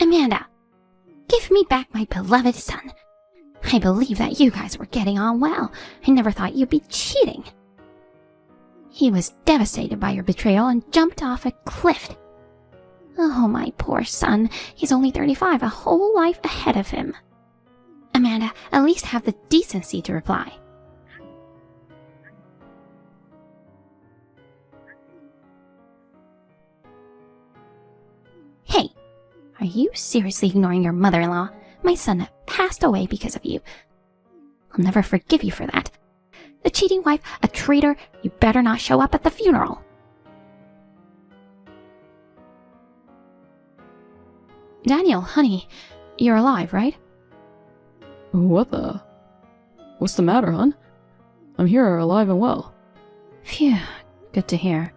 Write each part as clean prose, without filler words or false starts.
Amanda, give me back my beloved son. I believe that you guys were getting on well. I never thought you'd be cheating. He was devastated by your betrayal and jumped off a cliff. Oh, my poor son. He's only 35, a whole life ahead of him. Amanda, at least have the decency to reply. Hey, are you seriously ignoring your mother-in-law? My son passed away because of you. I'll never forgive you for that. A cheating wife, a traitor, you better not show up at the funeral. Daniel, honey, you're alive, right? What the? What's the matter, hon? I'm here, alive and well. Phew, good to hear.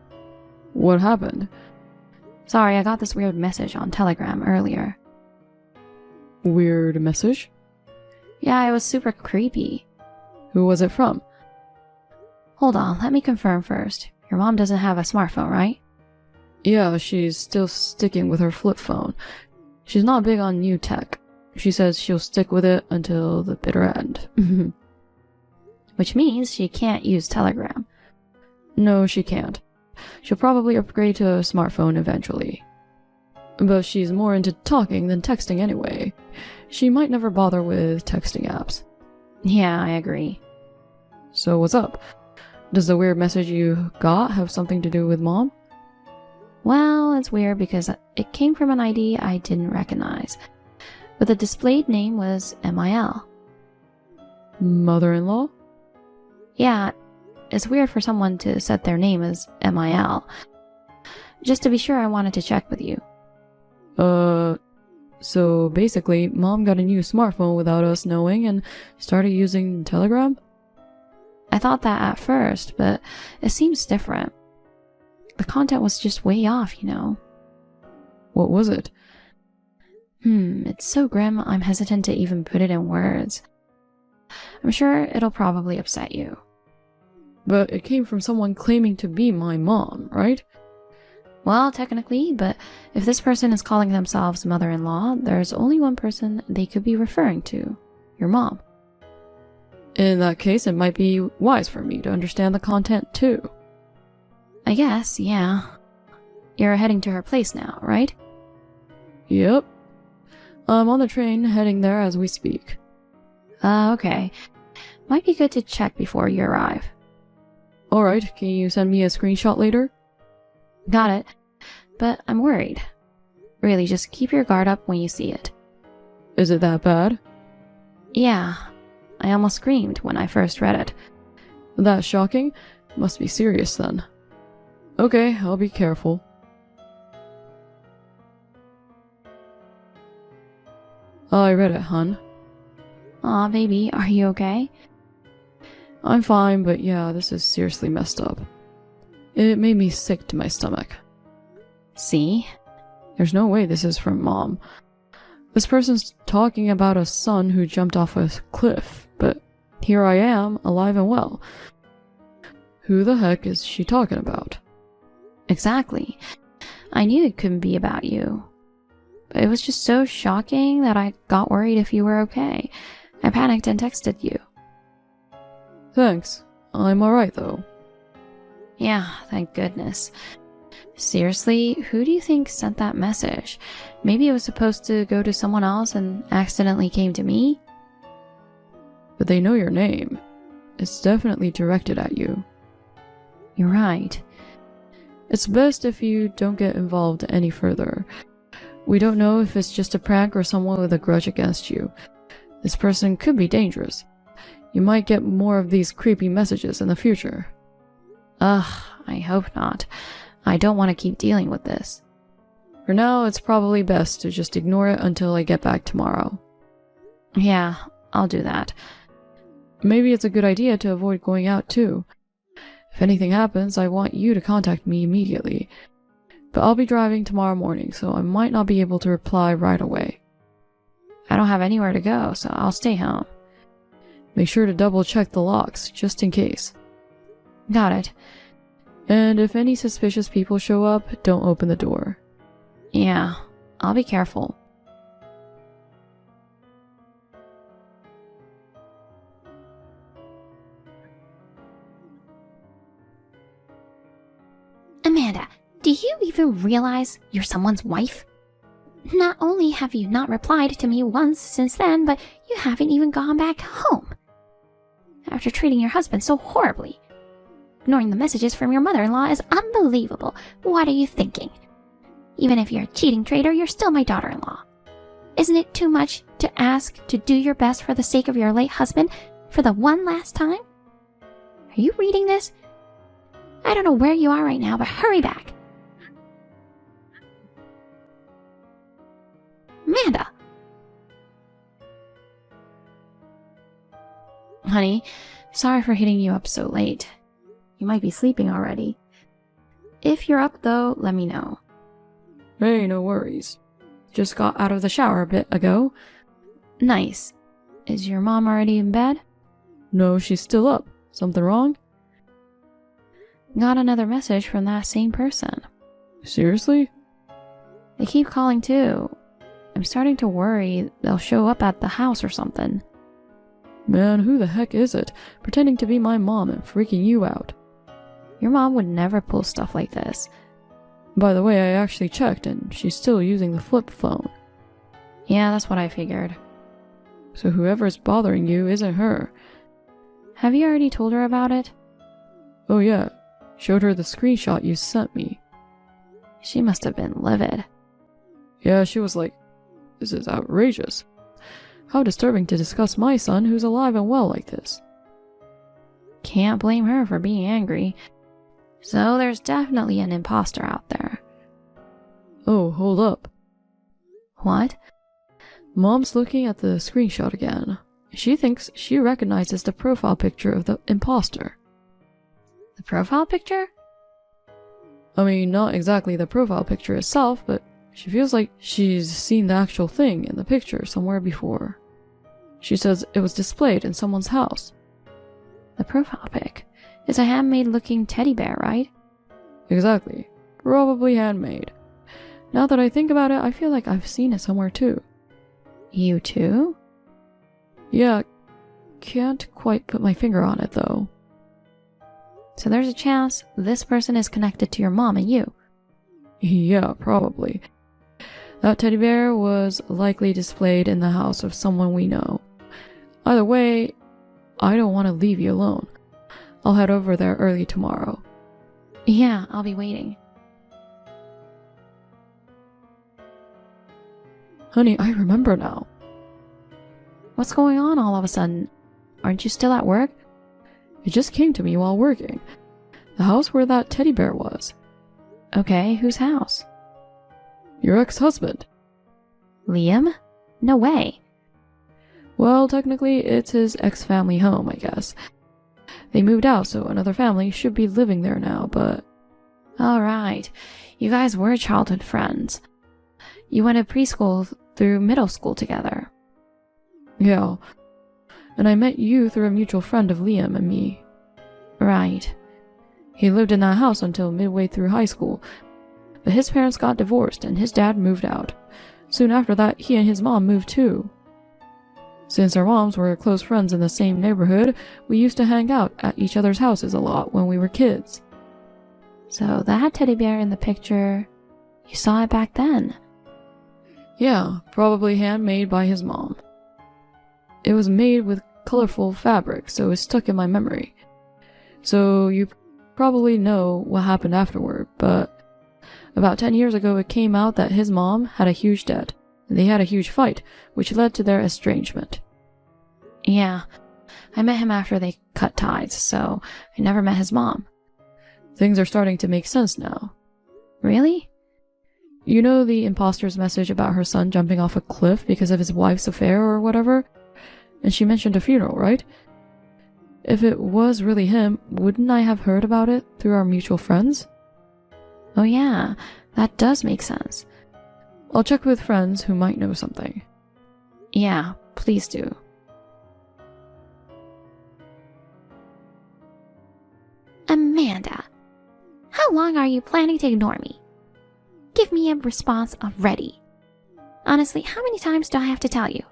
What happened? Sorry, I got this weird message on Telegram earlier. Weird message? Yeah, it was super creepy. Who was it from? Hold on, let me confirm first. Your mom doesn't have a smartphone, right? Yeah, she's still sticking with her flip phone. She's not big on new tech. She says she'll stick with it until the bitter end. Which means she can't use Telegram. No, she can't. She'll probably upgrade to a smartphone eventually. But she's more into talking than texting anyway. She might never bother with texting apps. Yeah, I agree. So what's up? Does the weird message you got have something to do with Mom? Well, it's weird because it came from an ID I didn't recognize. But the displayed name was MIL. Mother-in-law? Yeah, it's weird for someone to set their name as MIL. Just to be sure, I wanted to check with you. So basically, Mom got a new smartphone without us knowing and started using Telegram? I thought that at first, but it seems different. The content was just way off, you know. What was it? It's so grim, I'm hesitant to even put it in words. I'm sure it'll probably upset you. But it came from someone claiming to be my mom, right? Well, technically, but if this person is calling themselves mother-in-law, there's only one person they could be referring to. Your mom. In that case, it might be wise for me to understand the content too. I guess, yeah. You're heading to her place now, right? Yep. I'm on the train heading there as we speak. Okay. Might be good to check before you arrive. Alright, can you send me a screenshot later? Got it. But I'm worried. Really, just keep your guard up when you see it. Is it that bad? Yeah. I almost screamed when I first read it. That's shocking? Must be serious then. Okay, I'll be careful. I read it, hun. Aw, baby, are you okay? I'm fine, but yeah, this is seriously messed up. It made me sick to my stomach. See? There's no way this is from Mom. This person's talking about a son who jumped off a cliff, but here I am, alive and well. Who the heck is she talking about? Exactly. I knew it couldn't be about you. But it was just so shocking that I got worried if you were okay. I panicked and texted you. Thanks. I'm alright though. Yeah, thank goodness. Seriously, who do you think sent that message? Maybe it was supposed to go to someone else and accidentally came to me? But they know your name. It's definitely directed at you. You're right. It's best if you don't get involved any further. We don't know if it's just a prank or someone with a grudge against you. This person could be dangerous. You might get more of these creepy messages in the future. Ugh, I hope not. I don't want to keep dealing with this. For now, it's probably best to just ignore it until I get back tomorrow. Yeah, I'll do that. Maybe it's a good idea to avoid going out too. If anything happens, I want you to contact me immediately. But I'll be driving tomorrow morning, so I might not be able to reply right away. I don't have anywhere to go, so I'll stay home. Make sure to double check the locks, just in case. Got it. And if any suspicious people show up, don't open the door. Yeah, I'll be careful. even realize you're someone's wife? Not only have you not replied to me once since then, but you haven't even gone back home. After treating your husband so horribly. Ignoring the messages from your mother-in-law is unbelievable. What are you thinking? Even if you're a cheating traitor, you're still my daughter-in-law. Isn't it too much to ask to do your best for the sake of your late husband for the one last time? Are you reading this? I don't know where you are right now, but hurry back. Amanda! Honey, sorry for hitting you up so late. You might be sleeping already. If you're up though, let me know. Hey, no worries. Just got out of the shower a bit ago. Nice. Is your mom already in bed? No, she's still up. Something wrong? Got another message from that same person. Seriously? They keep calling too. I'm starting to worry they'll show up at the house or something. Man, who the heck is it? Pretending to be my mom and freaking you out. Your mom would never pull stuff like this. By the way, I actually checked and she's still using the flip phone. Yeah, that's what I figured. So whoever's bothering you isn't her. Have you already told her about it? Oh yeah, showed her the screenshot you sent me. She must have been livid. Yeah, she was like, this is outrageous. How disturbing to discuss my son who's alive and well like this. Can't blame her for being angry. So there's definitely an imposter out there. Oh, hold up. What? Mom's looking at the screenshot again. She thinks she recognizes the profile picture of the imposter. The profile picture? I mean, not exactly the profile picture itself, but she feels like she's seen the actual thing in the picture somewhere before. She says it was displayed in someone's house. The profile pic is a handmade-looking teddy bear, right? Exactly. Probably handmade. Now that I think about it, I feel like I've seen it somewhere too. You too? Yeah, can't quite put my finger on it though. So there's a chance this person is connected to your mom and you. Yeah, probably. That teddy bear was likely displayed in the house of someone we know. Either way, I don't want to leave you alone. I'll head over there early tomorrow. Yeah, I'll be waiting. Honey, I remember now. What's going on all of a sudden? Aren't you still at work? It just came to me while working. The house where that teddy bear was. Okay, whose house? Your ex-husband. Liam? No way. Well, technically, it's his ex-family home, I guess. They moved out, so another family should be living there now, but... Alright, you guys were childhood friends. You went to preschool through middle school together. Yeah. And I met you through a mutual friend of Liam and me. Right. He lived in that house until midway through high school, but his parents got divorced and his dad moved out. Soon after that, he and his mom moved too. Since our moms were close friends in the same neighborhood, we used to hang out at each other's houses a lot when we were kids. So that teddy bear in the picture, you saw it back then? Yeah, probably handmade by his mom. It was made with colorful fabric, so it's stuck in my memory. So you probably know what happened afterward, but about 10 years ago it came out that his mom had a huge debt. They had a huge fight, which led to their estrangement. Yeah, I met him after they cut ties, so I never met his mom. Things are starting to make sense now. Really? You know the imposter's message about her son jumping off a cliff because of his wife's affair or whatever? And she mentioned a funeral, right? If it was really him, wouldn't I have heard about it through our mutual friends? Oh yeah, that does make sense. I'll check with friends who might know something. Yeah, please do. Amanda, how long are you planning to ignore me? Give me a response already. Honestly, how many times do I have to tell you?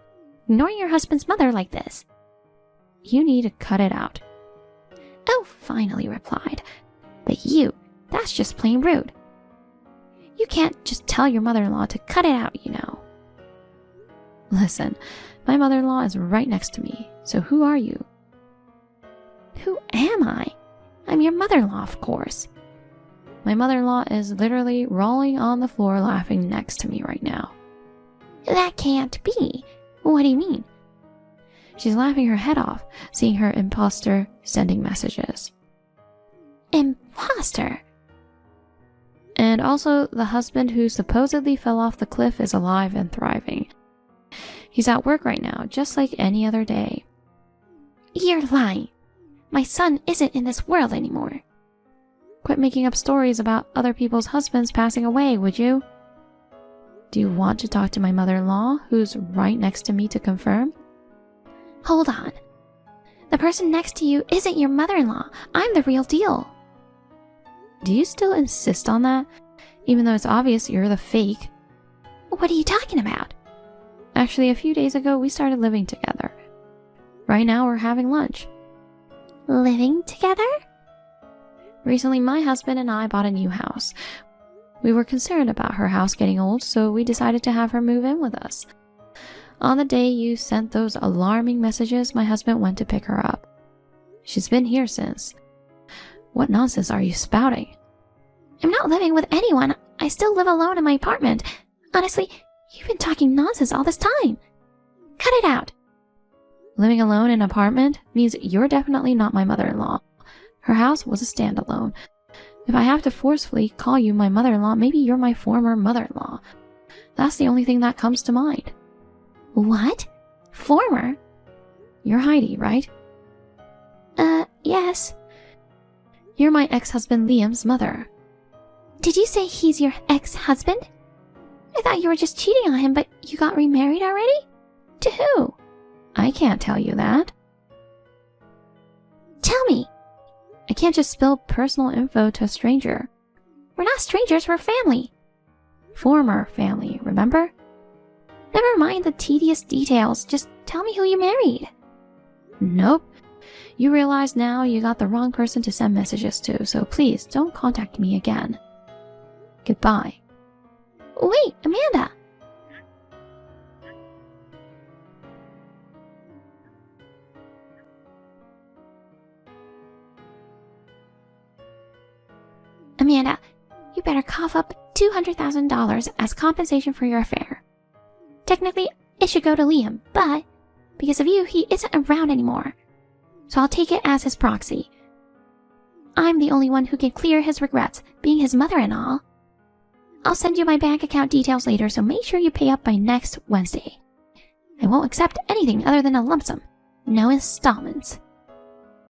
Ignoring your husband's mother like this. You need to cut it out. Oh, finally replied. But you, that's just plain rude. You can't just tell your mother-in-law to cut it out, you know. Listen, my mother-in-law is right next to me, so who are you? Who am I? I'm your mother-in-law, of course. My mother-in-law is literally rolling on the floor laughing next to me right now. That can't be. What do you mean? She's laughing her head off, seeing her imposter sending messages. Imposter? And also, the husband who supposedly fell off the cliff is alive and thriving. He's at work right now, just like any other day. You're lying. My son isn't in this world anymore. Quit making up stories about other people's husbands passing away, would you? Do you want to talk to my mother-in-law, who's right next to me, to confirm? Hold on. The person next to you isn't your mother-in-law. I'm the real deal. Do you still insist on that, even though it's obvious you're the fake? What are you talking about? Actually, a few days ago, we started living together. Right now, we're having lunch. Living together? Recently, my husband and I bought a new house. We were concerned about her house getting old, so we decided to have her move in with us. On the day you sent those alarming messages, my husband went to pick her up. She's been here since. What nonsense are you spouting? I'm not living with anyone. I still live alone in my apartment. Honestly, you've been talking nonsense all this time. Cut it out. Living alone in an apartment means you're definitely not my mother-in-law. Her house was a standalone. If I have to forcefully call you my mother-in-law, maybe you're my former mother-in-law. That's the only thing that comes to mind. What? Former? You're Heidi, right? Yes. You're my ex-husband Liam's mother. Did you say he's your ex-husband? I thought you were just cheating on him, but you got remarried already? To who? I can't tell you that. Tell me. I can't just spill personal info to a stranger. We're not strangers, we're family. Former family, remember? Never mind the tedious details, just tell me who you married. Nope. You realize now you got the wrong person to send messages to, so please don't contact me again. Goodbye. Wait, Amanda! Amanda, you better cough up $200,000 as compensation for your affair. Technically, it should go to Liam, but because of you, he isn't around anymore. So I'll take it as his proxy. I'm the only one who can clear his regrets, being his mother and all. I'll send you my bank account details later, so make sure you pay up by next Wednesday. I won't accept anything other than a lump sum. No installments.